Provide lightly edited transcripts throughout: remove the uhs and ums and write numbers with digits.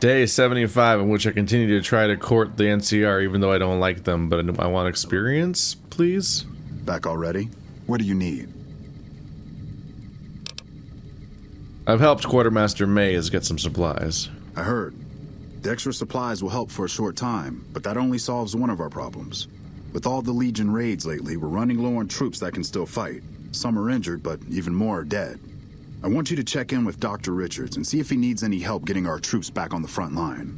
Day 75, in which I continue to try to court the NCR even though I don't like them, but I want experience, please? Back already? What do you need? I've helped Quartermaster Mays get some supplies. I heard. The extra supplies will help for a short time, but that only solves one of our problems. With all the Legion raids lately, we're running low on troops that can still fight. Some are injured, but even more are dead. I want you to check in with Dr. Richards and see if he needs any help getting our troops back on the front line.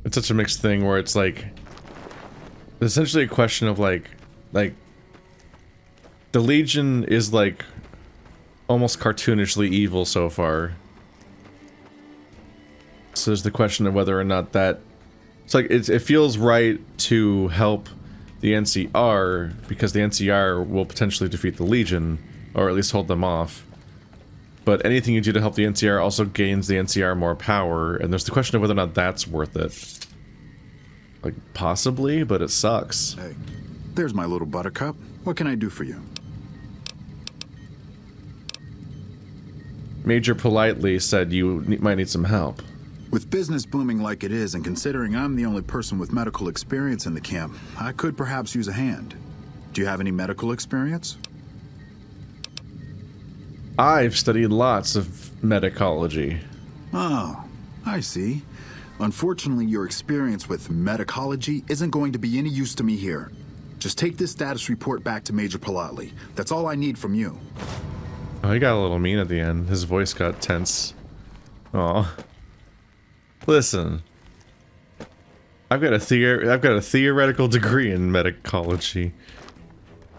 It's such a mixed thing where it's like essentially a question of like the Legion is like almost cartoonishly evil so far. So there's the question of whether or not that it's like it feels right to help the NCR because the NCR will potentially defeat the Legion, or at least hold them off. But anything you do to help the NCR also gains the NCR more power, and there's the question of whether or not that's worth it. Like, possibly, but it sucks. Hey, there's my little buttercup. What can I do for you? Major politely said you might need some help. With business booming like it is, and considering I'm the only person with medical experience in the camp, I could perhaps use a hand. Do you have any medical experience? I've studied lots of medicology. Oh, I see. Unfortunately, your experience with medicology isn't going to be any use to me here. Just take this status report back to Major politely. That's all I need from you. Oh, he got a little mean at the end. His voice got tense. Aw. Listen, I've got a theoretical degree in medicology.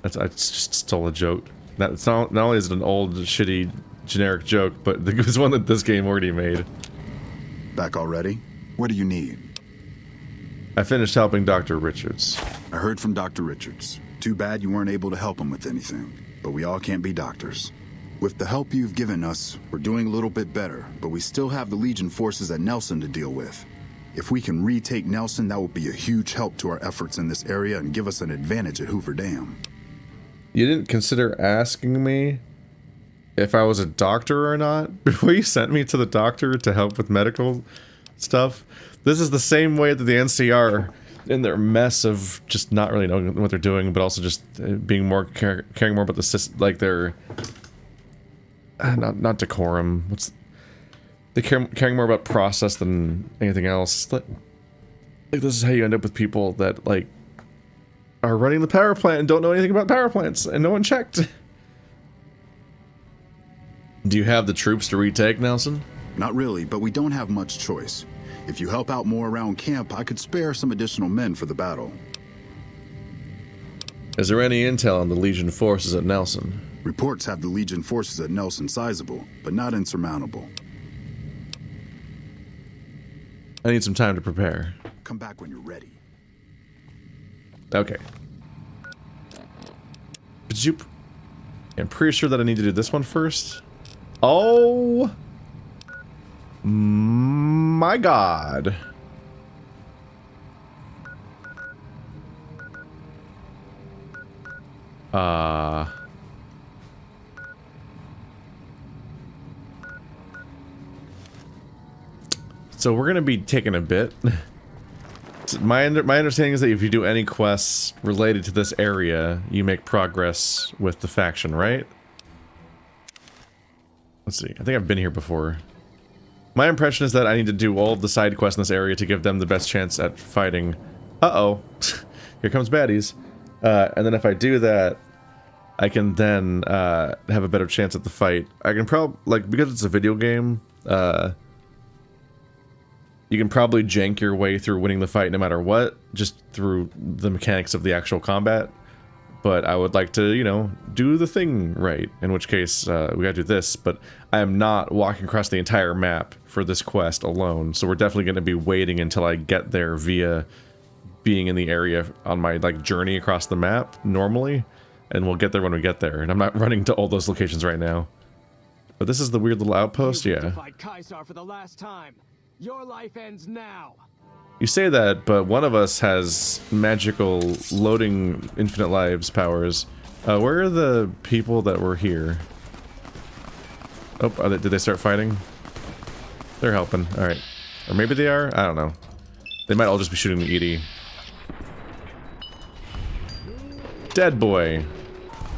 I just stole a joke. That's not only is it an old, shitty, generic joke, but it was one that this game already made. Back already? What do you need? I finished helping Dr. Richards. I heard from Dr. Richards. Too bad you weren't able to help him with anything. But we all can't be doctors. With the help you've given us, we're doing a little bit better, but we still have the Legion forces at Nelson to deal with. If we can retake Nelson, that will be a huge help to our efforts in this area and give us an advantage at Hoover Dam. You didn't consider asking me if I was a doctor or not before you sent me to the doctor to help with medical stuff? This is the same way that the NCR, in their mess of just not really knowing what they're doing, but also just being more caring more about the system, like their not decorum. They're caring more about process than anything else. Like this is how you end up with people that like are running the power plant and don't know anything about power plants, and no one checked. Do you have the troops to retake Nelson? Not really, but we don't have much choice. If you help out more around camp, I could spare some additional men for the battle. Is there any intel on the Legion forces at Nelson? Reports have the Legion forces at Nelson sizable, but not insurmountable. I need some time to prepare. Come back when you're ready. Okay. Did you... I'm pretty sure that I need to do this one first. Oh! My God. So we're gonna be taking a bit. My understanding is that if you do any quests related to this area, you make progress with the faction, right? Let's see. I think I've been here before. My impression is that I need to do all of the side quests in this area to give them the best chance at fighting. Uh-oh. Here comes baddies. And then if I do that, I can then have a better chance at the fight. I can probably, like, because it's a video game, you can probably jank your way through winning the fight no matter what, just through the mechanics of the actual combat. But I would like to, you know, do the thing right, in which case we gotta do this, but I am not walking across the entire map for this quest alone, so we're definitely gonna be waiting until I get there via being in the area on my, like, journey across the map, normally, and we'll get there when we get there, and I'm not running to all those locations right now. But this is the weird little outpost, yeah. For the last time. Your life ends now. You say that, but one of us has magical loading infinite lives powers. Where are the people that were here? Oh, did they start fighting? They're helping. Alright. Or maybe they are? I don't know. They might all just be shooting the Edie. Dead boy.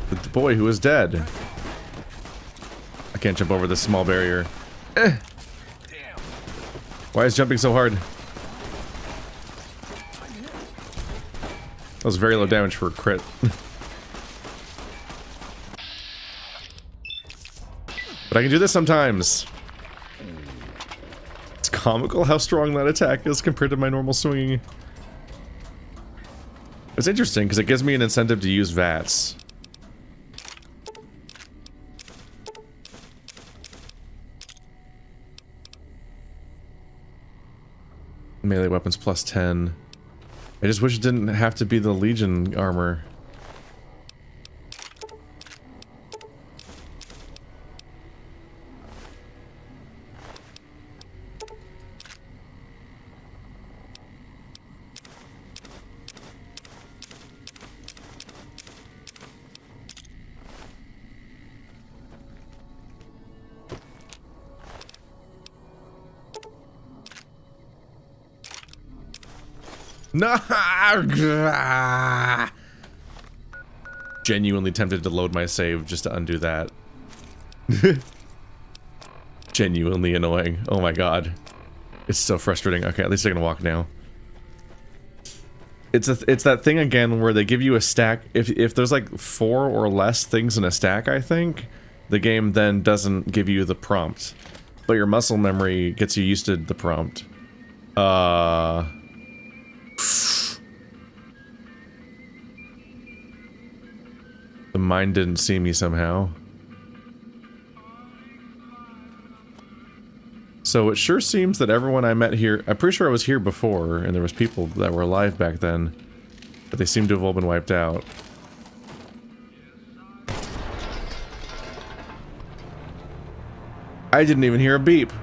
The boy who is dead. I can't jump over this small barrier. Why is jumping so hard? That was very low damage for a crit. But I can do this sometimes. It's comical how strong that attack is compared to my normal swinging. It's interesting because it gives me an incentive to use VATS. Melee weapons plus 10. I just wish it didn't have to be the Legion armor. No! Genuinely tempted to load my save just to undo that. Genuinely annoying. Oh my god. It's so frustrating. Okay, at least I can walk now. It's that thing again where they give you a stack. If there's like 4 or less things in a stack, I think, the game then doesn't give you the prompt. But your muscle memory gets you used to the prompt. The mine didn't see me somehow. So it sure seems that everyone I met here... I'm pretty sure I was here before, and there was people that were alive back then. But they seem to have all been wiped out. I didn't even hear a beep.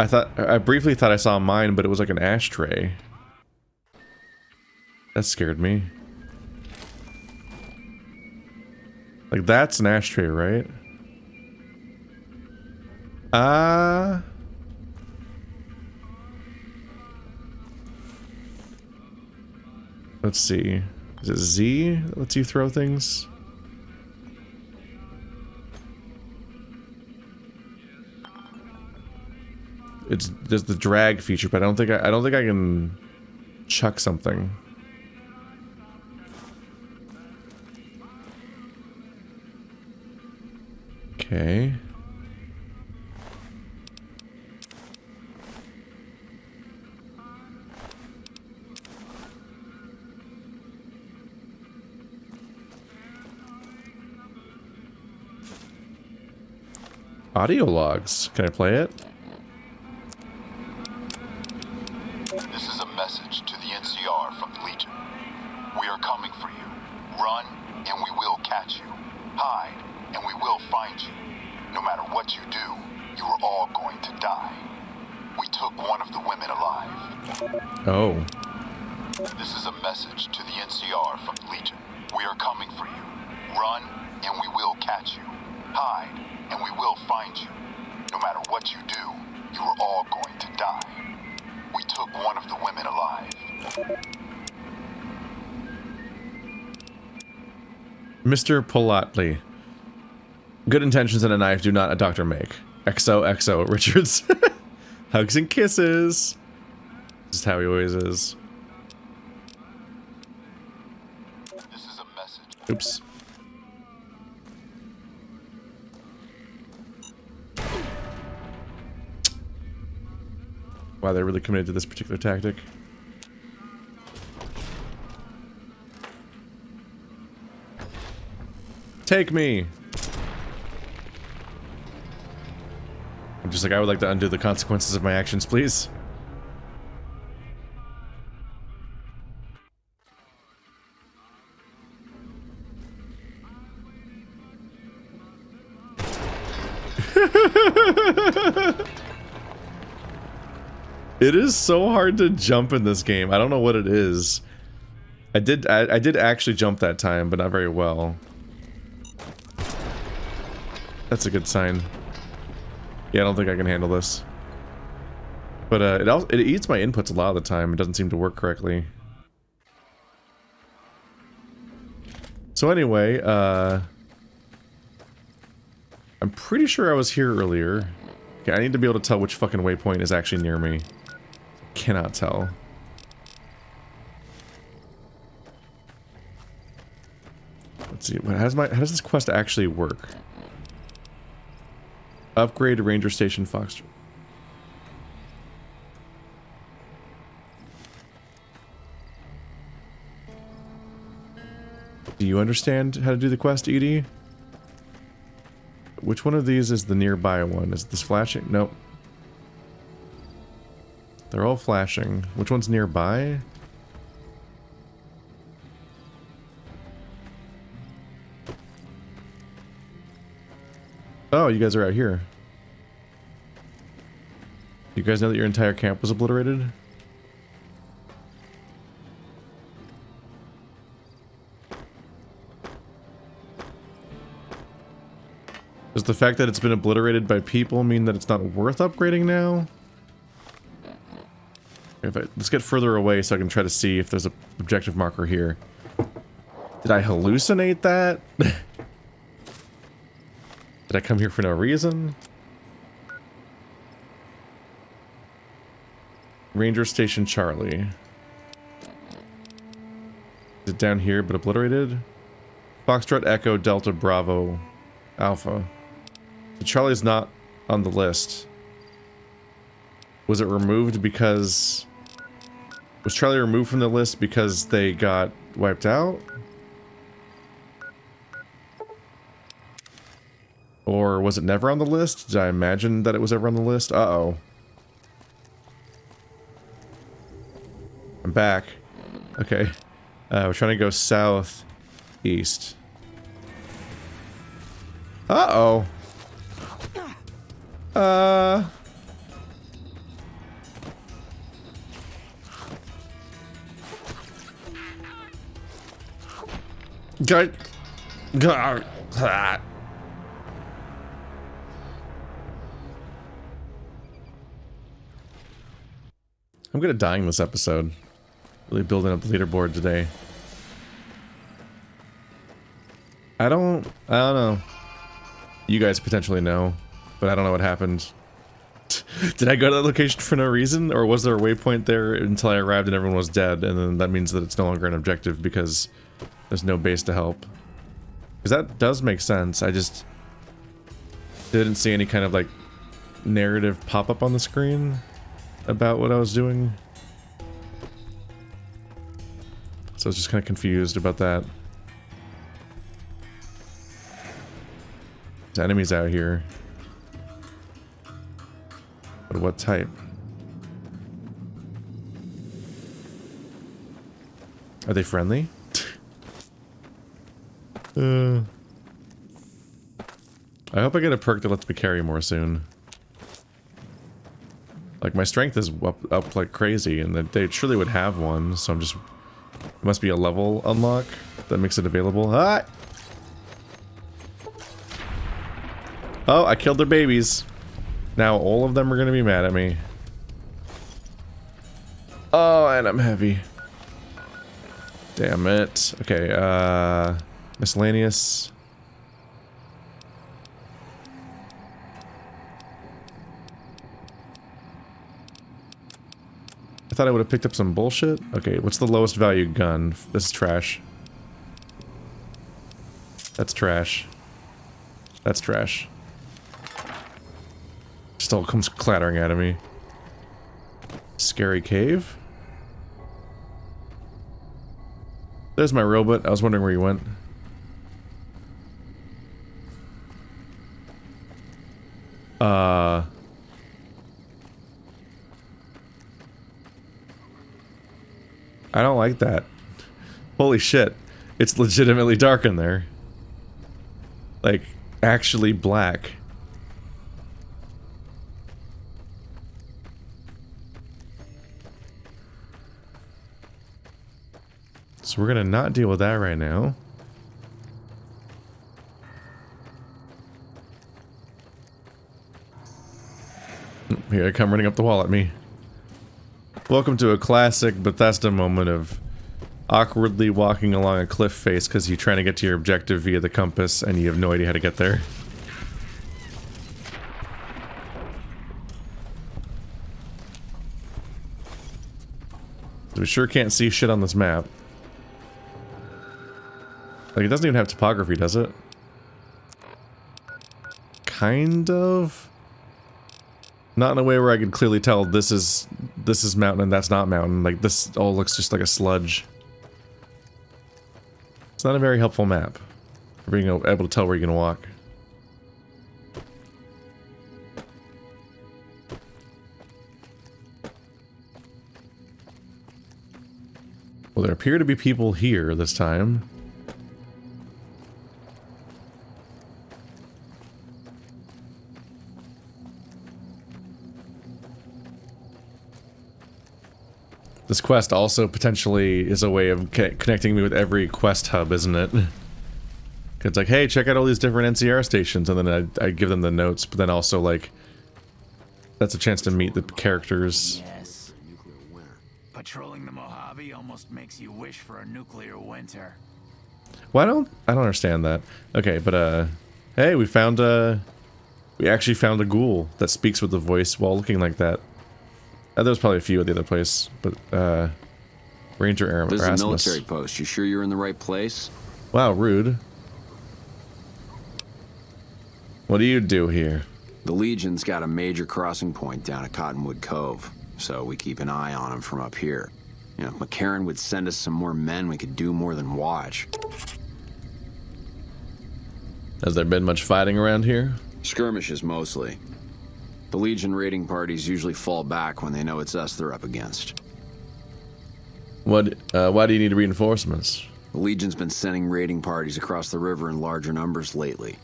I briefly thought I saw a mine, but it was like an ashtray. That scared me. Like, that's an ashtray, right? Let's see. Is it Z that lets you throw things? There's the drag feature, but I don't think I can chuck something. Okay. Audio logs. Can I play it? This is a message to the NCR from the Legion. We are coming for you. Run, and we will catch you. Hide, and we will find you. No matter what you do, you are all going to die. We took one of the women alive. Oh. This is a message to the NCR from the Legion. We are coming for you. Run, and we will catch you. Hide, and we will find you. No matter what you do, you are all going to die. We took one of the women alive. Mr. Polotli. Good intentions and a knife do not a doctor make. XOXO Richards. Hugs and kisses. This is how he always is. This is a message. Oops. Wow, they're really committed to this particular tactic. Take me! I'm just like, I would like to undo the consequences of my actions, please. It is so hard to jump in this game. I don't know what it is. I did actually jump that time, but not very well. That's a good sign. Yeah, I don't think I can handle this. But it eats my inputs a lot of the time. It doesn't seem to work correctly. So anyway, I'm pretty sure I was here earlier. Okay, I need to be able to tell which fucking waypoint is actually near me. Cannot tell. Let's see. How does this quest actually work? Upgrade Ranger Station Fox. Do you understand how to do the quest, Edie? Which one of these is the nearby one? Is this flashing? Nope. They're all flashing. Which one's nearby? Oh, you guys are out here. You guys know that your entire camp was obliterated? Does the fact that it's been obliterated by people mean that it's not worth upgrading now? Let's get further away so I can try to see if there's an objective marker here. Did I hallucinate that? Did I come here for no reason? Ranger Station Charlie. Is it down here but obliterated? Foxtrot Echo Delta Bravo Alpha. So Charlie's not on the list. Was it removed because... Was Charlie removed from the list because they got wiped out? Or was it never on the list? Did I imagine that it was ever on the list? Uh-oh. I'm back. Okay. We're trying to go south, east. Uh-oh. God. I'm good at dying this episode. Really building up the leaderboard today. I don't know. You guys potentially know, but I don't know what happened. Did I go to that location for no reason, or was there a waypoint there until I arrived and everyone was dead, and then that means that it's no longer an objective because there's no base to help? Because that does make sense. I just didn't see any kind of like narrative pop up on the screen about what I was doing. So I was just kind of confused about that. There's enemies out here. But what type? Are they friendly? I hope I get a perk that lets me carry more soon. Like, my strength is up like crazy, and they surely would have one, so I'm just... It must be a level unlock that makes it available. Ah! Oh, I killed their babies. Now all of them are gonna be mad at me. Oh, and I'm heavy. Damn it. Okay, miscellaneous. I thought I would have picked up some bullshit. Okay, what's the lowest value gun? This is trash. That's trash. That's trash. Still comes clattering out of me. Scary cave? There's my robot. I was wondering where you went. I don't like that. Holy shit. It's legitimately dark in there. Like, actually black. So we're gonna not deal with that right now. Here I come running up the wall at me. Welcome to a classic Bethesda moment of awkwardly walking along a cliff face because you're trying to get to your objective via the compass and you have no idea how to get there. We sure can't see shit on this map. Like, it doesn't even have topography, does it? Kind of? Not in a way where I could clearly tell this is mountain and that's not mountain. Like, this all looks just like a sludge. It's not a very helpful map for being able to tell where you're gonna walk. Well, there appear to be people here this time. This quest also potentially is a way of connecting me with every quest hub, isn't it? It's like, hey, check out all these different NCR stations, and then I give them the notes, but then also, like, that's a chance to meet the characters. Yes, nuclear winter. Patrolling the Mojave almost makes you wish for a nuclear winter. Well, I don't understand that. Okay, but, hey, we actually found a ghoul that speaks with the voice while looking like that. There was probably a few at the other place, but, Ranger Erasmus. This is a military post. You sure you're in the right place? Wow, rude. What do you do here? The Legion's got a major crossing point down at Cottonwood Cove, so we keep an eye on them from up here. You know, if McCarran would send us some more men, we could do more than watch. Has there been much fighting around here? Skirmishes, mostly. The Legion raiding parties usually fall back when they know it's us they're up against. Why do you need reinforcements? The Legion's been sending raiding parties across the river in larger numbers lately.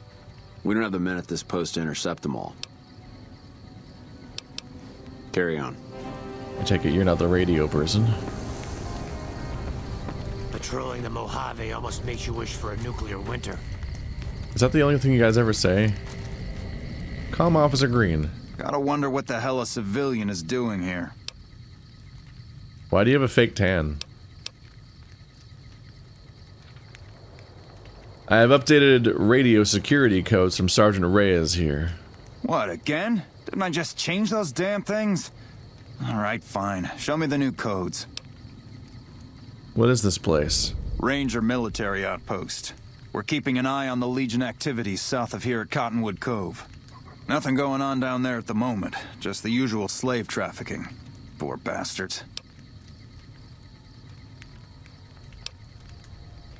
We don't have the men at this post to intercept them all. Carry on. I take it you're not the radio person. Patrolling the Mojave almost makes you wish for a nuclear winter. Is that the only thing you guys ever say? Calm Officer Green. Gotta wonder what the hell a civilian is doing here. Why do you have a fake tan? I have updated radio security codes from Sergeant Reyes here. What, again? Didn't I just change those damn things? Alright, fine. Show me the new codes. What is this place? Ranger military outpost. We're keeping an eye on the Legion activities south of here at Cottonwood Cove. Nothing going on down there at the moment. Just the usual slave trafficking. Poor bastards.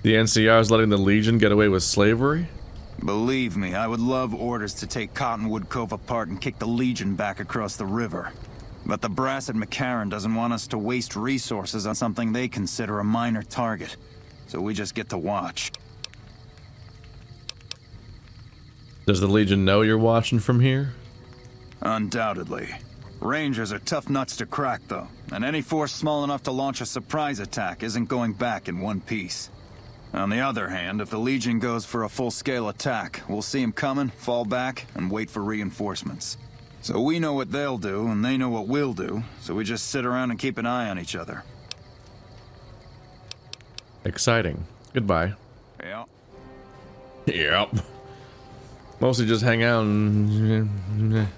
The NCR is letting the Legion get away with slavery? Believe me, I would love orders to take Cottonwood Cove apart and kick the Legion back across the river. But the brass at McCarran doesn't want us to waste resources on something they consider a minor target. So we just get to watch. Does the Legion know you're watching from here? Undoubtedly. Rangers are tough nuts to crack, though, and any force small enough to launch a surprise attack isn't going back in one piece. On the other hand, if the Legion goes for a full-scale attack, we'll see them coming, fall back, and wait for reinforcements. So we know what they'll do, and they know what we'll do, so we just sit around and keep an eye on each other. Exciting. Goodbye. Yeah. Yep. Mostly just hang out and...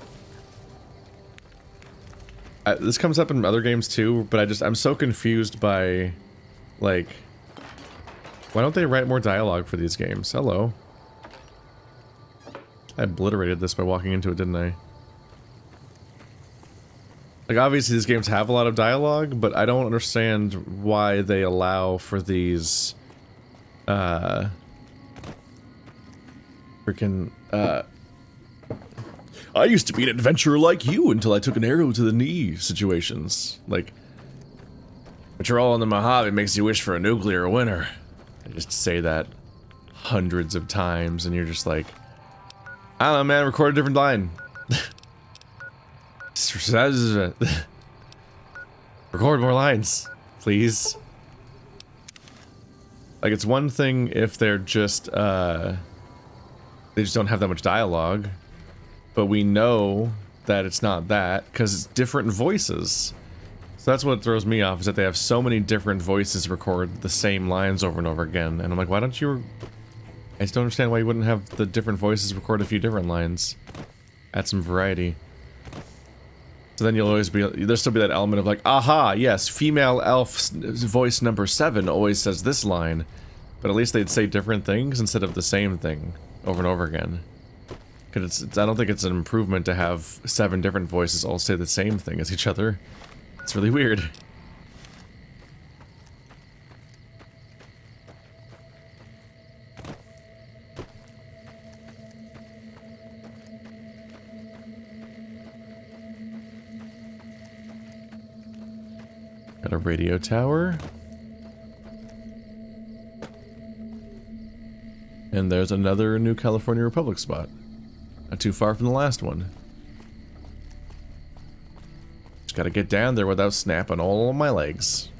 this comes up in other games too, but I'm so confused by, like... Why don't they write more dialogue for these games? Hello. I obliterated this by walking into it, didn't I? Like, obviously these games have a lot of dialogue, but I don't understand why they allow for these, freaking, I used to be an adventurer like you until I took an arrow to the knee situations. Like, patrol on the Mojave makes you wish for a nuclear winter. I just say that hundreds of times, and you're just like, I don't know, man, record a different line. Record more lines, please. Like, it's one thing if they're just, they just don't have that much dialogue, but we know that it's not that, because it's different voices. It's So that's what throws me off, is that they have so many different voices record the same lines over and over again. And I'm like, why don't you... I just don't understand why you wouldn't have the different voices record a few different lines. Add some variety. So then you'll always be... There'll still be that element of like, aha, yes, female elf voice number 7 always says this line. But at least they'd say different things instead of the same thing over and over again. Because I don't think it's an improvement to have 7 different voices all say the same thing as each other. It's really weird. Got a radio tower. And there's another New California Republic spot. Not too far from the last one. Just gotta get down there without snapping all of my legs.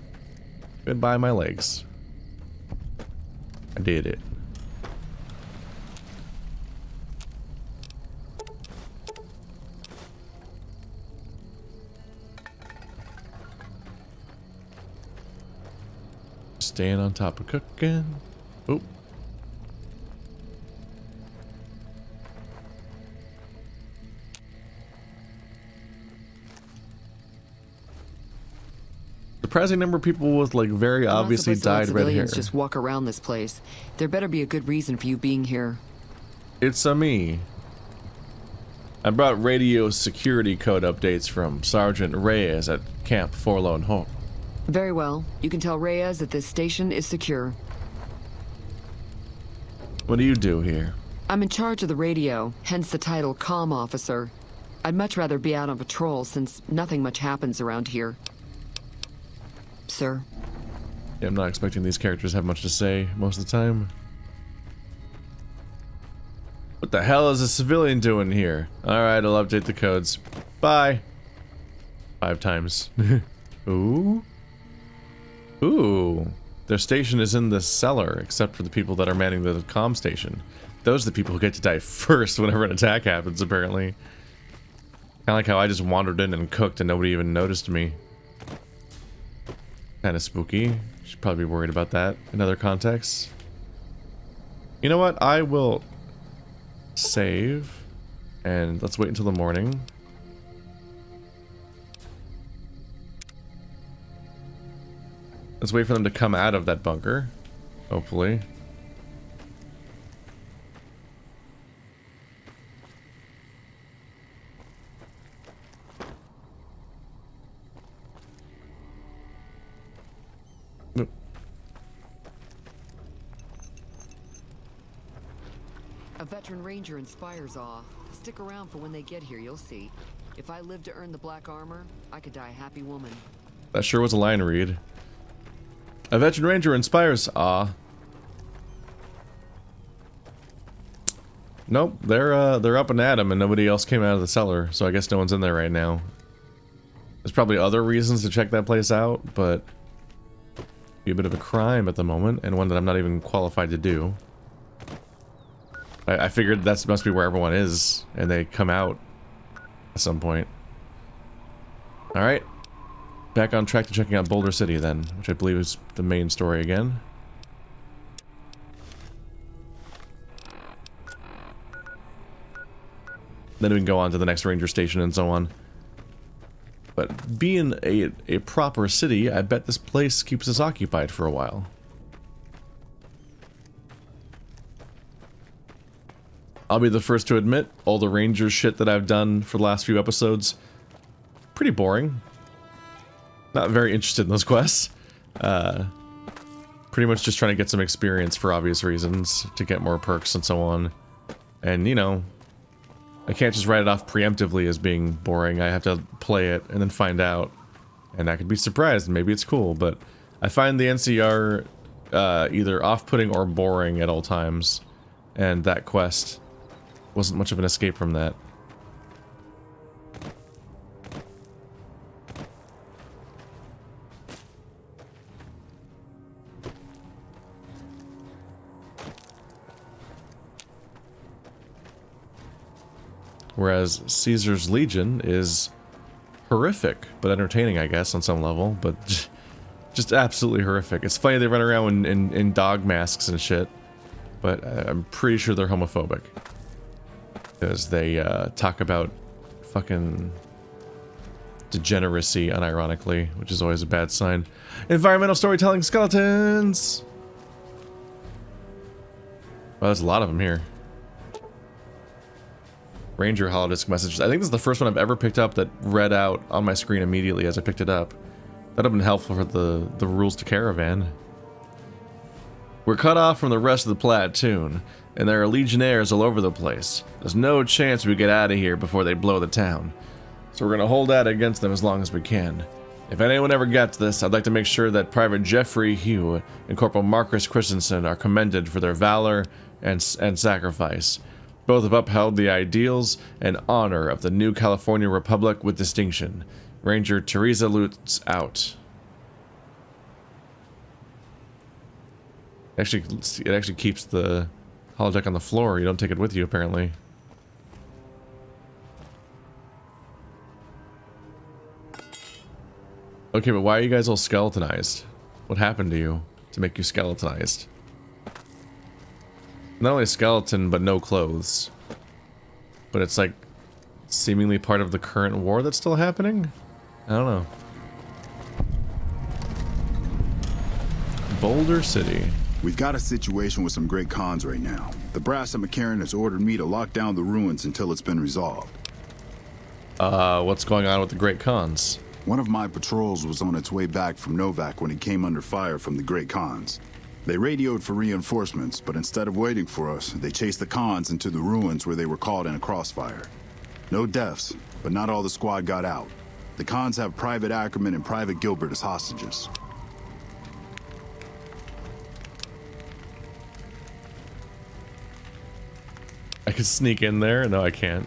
Goodbye, my legs. I did it. Staying on top of cooking. Oop. Surprising number of people with like very obviously dyed red hair. Just walk around this place. There better be a good reason for you being here. It's a me. I brought radio security code updates from Sergeant Reyes at Camp Forlorn Hope. Very well. You can tell Reyes that this station is secure. What do you do here? I'm in charge of the radio, hence the title Comm Officer. I'd much rather be out on patrol since nothing much happens around here. Sir? Yeah, I'm not expecting these characters to have much to say most of the time. What the hell is a civilian doing here? Alright, I'll update the codes. Bye. 5 times. Ooh. Ooh. Their station is in the cellar, except for the people that are manning the comm station. Those are the people who get to die first whenever an attack happens, apparently. Kinda like how I just wandered in and cooked and nobody even noticed me. Kinda spooky. Should probably be worried about that in other contexts. You know what? I will save. And let's wait until the morning. Let's wait for them to come out of that bunker. Hopefully. Nope. A veteran ranger inspires awe. Stick around for when they get here, you'll see. If I live to earn the black armor, I could die a happy woman. That sure was a line read. A veteran ranger inspires awe. Nope, they're up and at 'em and nobody else came out of the cellar, so I guess no one's in there right now. There's probably other reasons to check that place out, but be a bit of a crime at the moment, and one that I'm not even qualified to do. I figured that must be where everyone is, and they come out at some point. Alright. Back on track to checking out Boulder City then, which I believe is the main story again. Then we can go on to the next ranger station and so on. But being a proper city, I bet this place keeps us occupied for a while. I'll be the first to admit, all the ranger shit that I've done for the last few episodes, pretty boring. Not very interested in those quests. Pretty much just trying to get some experience for obvious reasons, to get more perks and so on. And, you know, I can't just write it off preemptively as being boring. I have to play it and then find out. And I could be surprised, and maybe it's cool, but I find the NCR either off-putting or boring at all times. And that quest wasn't much of an escape from that. Whereas Caesar's Legion is horrific, but entertaining, I guess, on some level. But just absolutely horrific. It's funny they run around in dog masks and shit, but I'm pretty sure they're homophobic. Because they talk about fucking degeneracy unironically, which is always a bad sign. Environmental storytelling skeletons! Well, there's a lot of them here. Ranger holodisc messages. I think this is the first one I've ever picked up that read out on my screen immediately as I picked it up. That'd have been helpful for the rules to caravan. We're cut off from the rest of the platoon, and there are legionnaires all over the place. There's no chance we get out of here before they blow the town. So we're gonna hold out against them as long as we can. If anyone ever gets this, I'd like to make sure that Private Jeffrey Hugh and Corporal Marcus Christensen are commended for their valor and sacrifice. Both have upheld the ideals and honor of the new California Republic with distinction. Ranger Teresa Lutz out. Actually, it actually keeps the holodeck on the floor. You don't take it with you, apparently. Okay, but why are you guys all skeletonized? What happened to you to make you skeletonized? Not only a skeleton, but no clothes. But it's like seemingly part of the current war that's still happening? I don't know. Boulder City. We've got a situation with some great cons right now. The brass at McCarran has ordered me to lock down the ruins until it's been resolved. What's going on with the great cons? One of my patrols was on its way back from Novak when it came under fire from the great cons. They radioed for reinforcements, but instead of waiting for us, they chased the cons into the ruins where they were caught in a crossfire. No deaths, but not all the squad got out. The cons have Private Ackerman and Private Gilbert as hostages. I could sneak in there? No, I can't.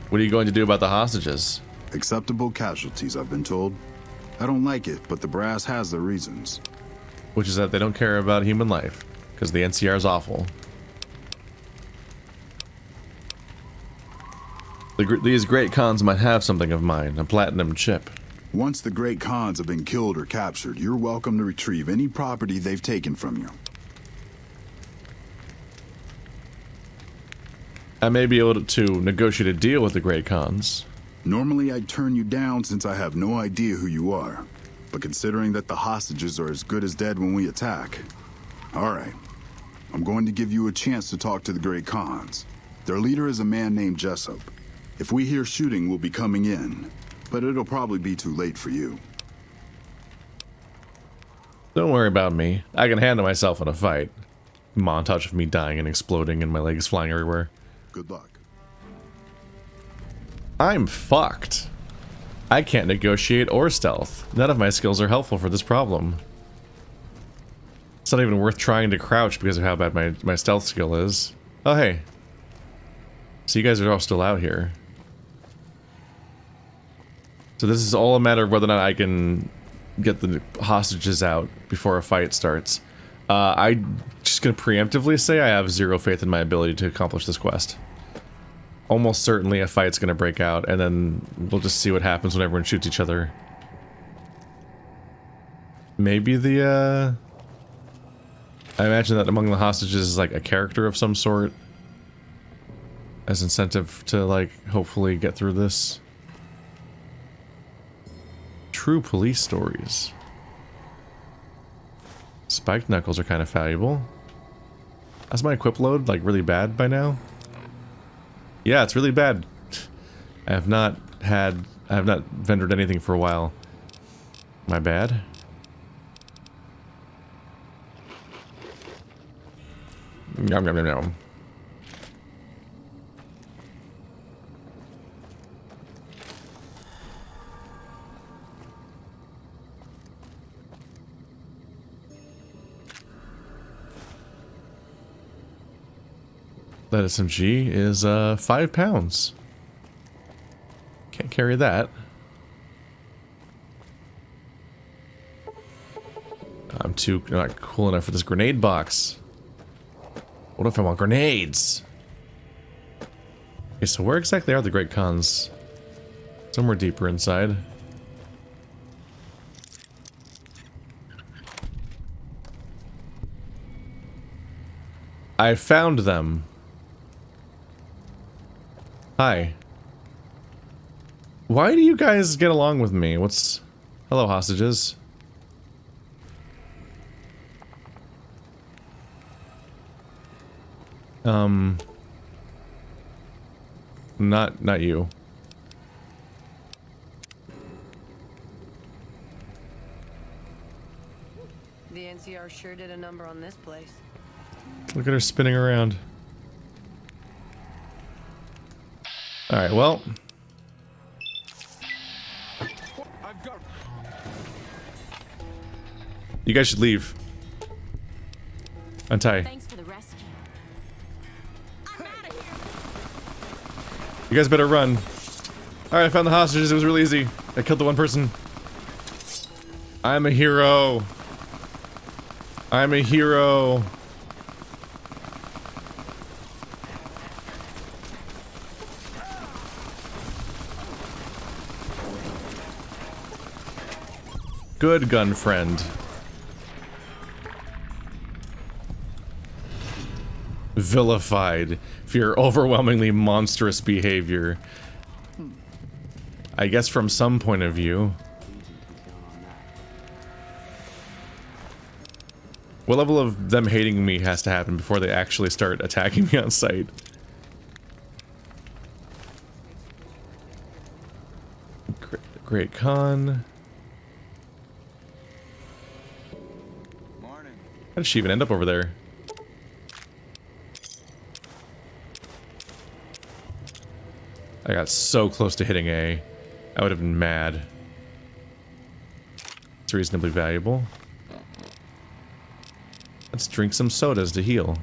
What are you going to do about the hostages? Acceptable casualties, I've been told. I don't like it, but the brass has their reasons. Which is that they don't care about human life, because the NCR is awful. These great cons might have something of mine, a platinum chip. Once the great cons have been killed or captured, you're welcome to retrieve any property they've taken from you. I may be able to negotiate a deal with the great cons. Normally I'd turn you down since I have no idea who you are. But considering that the hostages are as good as dead when we attack... Alright. I'm going to give you a chance to talk to the great cons. Their leader is a man named Jessup. If we hear shooting, we'll be coming in. But it'll probably be too late for you. Don't worry about me. I can handle myself in a fight. Montage of me dying and exploding and my legs flying everywhere. Good luck. I'm fucked. I can't negotiate or stealth. None of my skills are helpful for this problem. It's not even worth trying to crouch because of how bad my stealth skill is. Oh, hey. So you guys are all still out here. So this is all a matter of whether or not I can get the hostages out before a fight starts. I'm just gonna preemptively say I have zero faith in my ability to accomplish this quest. Almost certainly a fight's gonna break out, and then we'll just see what happens when everyone shoots each other. Maybe the, I imagine that among the hostages is like a character of some sort. As incentive to, like, hopefully get through this. True police stories. Spiked knuckles are kind of valuable. Is my equip load, like, really bad by now? Yeah, it's really bad. I have not vendored anything for a while. My bad. Yum yum yum yum. That SMG is 5 pounds. Can't carry that. I'm not cool enough for this grenade box. What if I want grenades? Okay, so where exactly are the great cons? Somewhere deeper inside. I found them. Hi. Why do you guys get along with me? What's... Hello, hostages. Not you. The NCR sure did a number on this place. Look at her spinning around. Alright, well. You guys should leave. Untie. Thanks for the rescue. I'm out of here. You guys better run. Alright, I found the hostages. It was really easy. I killed the one person. I'm a hero. I'm a hero. Good gun friend. Vilified for your overwhelmingly monstrous behavior. I guess from some point of view. What level of them hating me has to happen before they actually start attacking me on sight? Great Khan. Morning. How did she even end up over there? I got so close to hitting A. I would have been mad. It's reasonably valuable. Let's drink some sodas to heal.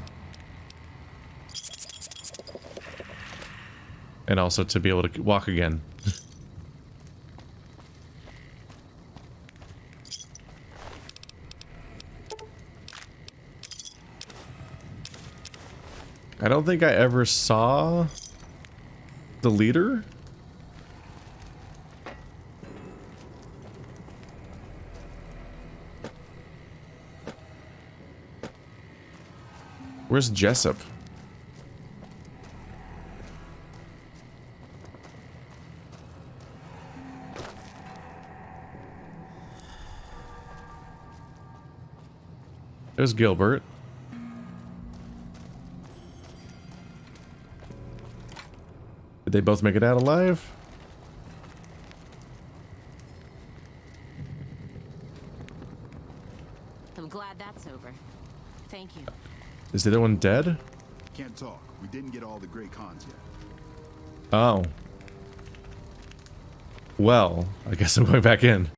And also to be able to walk again. I don't think I ever saw the leader. Where's Jessup? There's Gilbert. Did they both make it out alive? I'm glad that's over. Thank you. Is the other one dead? Can't talk. We didn't get all the great cons yet. Oh. Well, I guess I'm going back in.